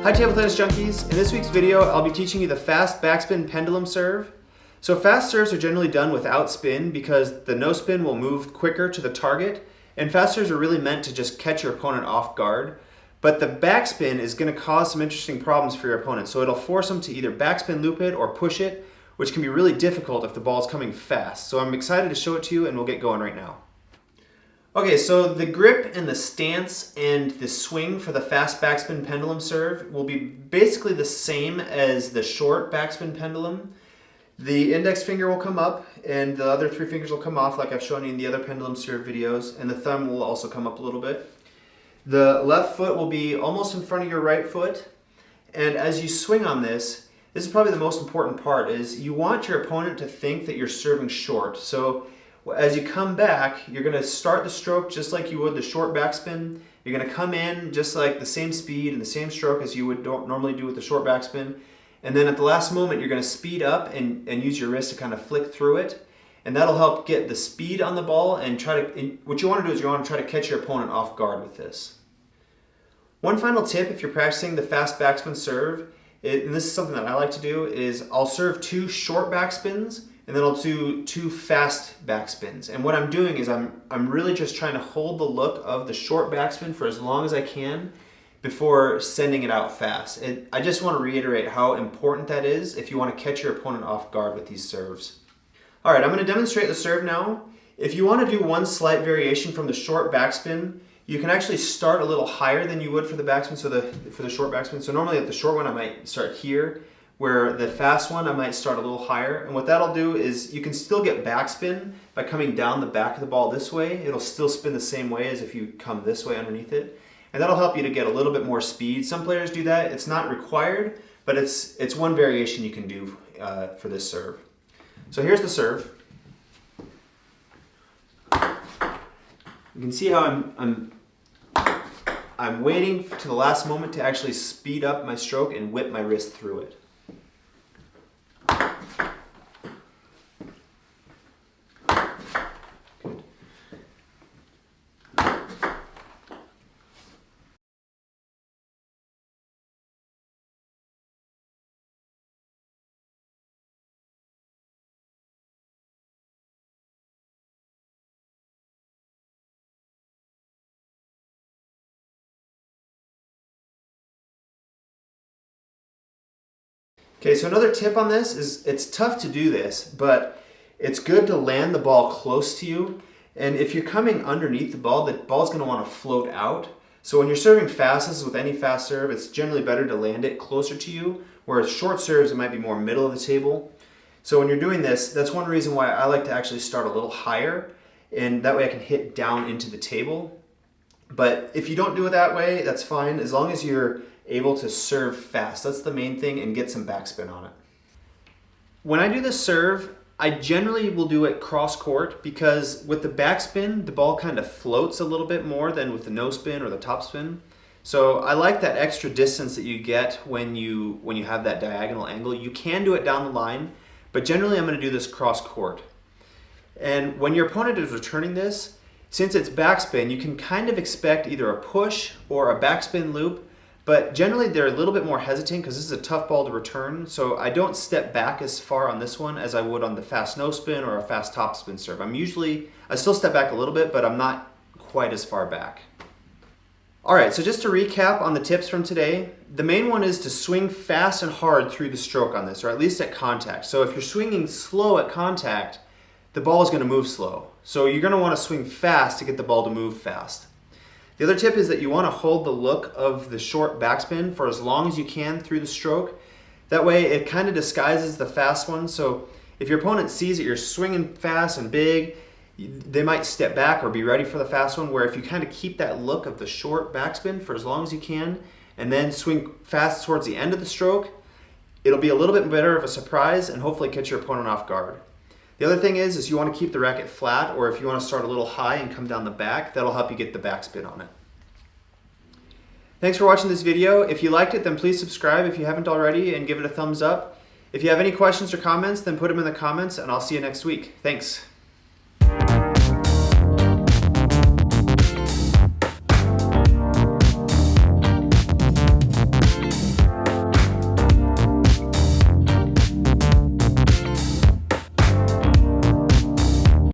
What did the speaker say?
Hi table tennis junkies. In this week's video, I'll be teaching you the fast backspin pendulum serve. So fast serves are generally done without spin because the no spin will move quicker to the target, and fast serves are really meant to just catch your opponent off guard. But the backspin is going to cause some interesting problems for your opponent. So it'll force them to either backspin loop it or push it, which can be really difficult if the ball is coming fast. So I'm excited to show it to you, and we'll get going right now. Okay, so the grip and the stance and the swing for the fast backspin pendulum serve will be basically the same as the short backspin pendulum. The index finger will come up and the other three fingers will come off like I've shown you in the other pendulum serve videos, and the thumb will also come up a little bit. The left foot will be almost in front of your right foot, and as you swing on this is probably the most important part, is you want your opponent to think that you're serving short. So as you come back, you're going to start the stroke just like you would the short backspin. You're going to come in just like the same speed and the same stroke as you would normally do with the short backspin. And then at the last moment, you're going to speed up and use your wrist to kind of flick through it. And that'll help get the speed on the ball, and what you want to do is you want to try to catch your opponent off guard with this. One final tip if you're practicing the fast backspin serve, and this is something that I like to do, is I'll serve 2 short backspins and then I'll do 2 fast backspins. And what I'm doing is I'm really just trying to hold the look of the short backspin for as long as I can before sending it out fast. I just want to reiterate how important that is if you want to catch your opponent off guard with these serves. All right, I'm going to demonstrate the serve now. If you want to do one slight variation from the short backspin, you can actually start a little higher than you would for the backspin, for the short backspin. So normally at the short one I might start here, where the fast one I might start a little higher. And what that'll do is you can still get backspin by coming down the back of the ball this way. It'll still spin the same way as if you come this way underneath it. And that'll help you to get a little bit more speed. Some players do that. It's not required, but it's one variation you can do for this serve. So here's the serve. You can see how I'm waiting to the last moment to actually speed up my stroke and whip my wrist through it. Okay, so another tip on this is it's tough to do this, but it's good to land the ball close to you. And if you're coming underneath the ball's going to want to float out. So when you're serving fast, this is with any fast serve, it's generally better to land it closer to you, whereas short serves, it might be more middle of the table. So when you're doing this, that's one reason why I like to actually start a little higher, and that way I can hit down into the table. But if you don't do it that way, that's fine, as long as you're able to serve fast. That's the main thing, and get some backspin on it. When I do this serve, I generally will do it cross court because with the backspin, the ball kind of floats a little bit more than with the no spin or the top spin. So I like that extra distance that you get when you have that diagonal angle. You can do it down the line, but generally I'm going to do this cross court. And when your opponent is returning this, since it's backspin, you can kind of expect either a push or a backspin loop. But generally they're a little bit more hesitant because this is a tough ball to return, so I don't step back as far on this one as I would on the fast no spin or a fast top spin serve. I still step back a little bit, but I'm not quite as far back. Alright, so just to recap on the tips from today, the main one is to swing fast and hard through the stroke on this, or at least at contact. So if you're swinging slow at contact, the ball is going to move slow. So you're going to want to swing fast to get the ball to move fast. The other tip is that you want to hold the look of the short backspin for as long as you can through the stroke. That way it kind of disguises the fast one. So if your opponent sees that you're swinging fast and big, they might step back or be ready for the fast one, where if you kind of keep that look of the short backspin for as long as you can and then swing fast towards the end of the stroke, it'll be a little bit better of a surprise and hopefully catch your opponent off guard. The other thing is you want to keep the racket flat, or if you want to start a little high and come down the back, that'll help you get the backspin on it. Thanks for watching this video. If you liked it, then please subscribe if you haven't already and give it a thumbs up. If you have any questions or comments, then put them in the comments and I'll see you next week. Thanks.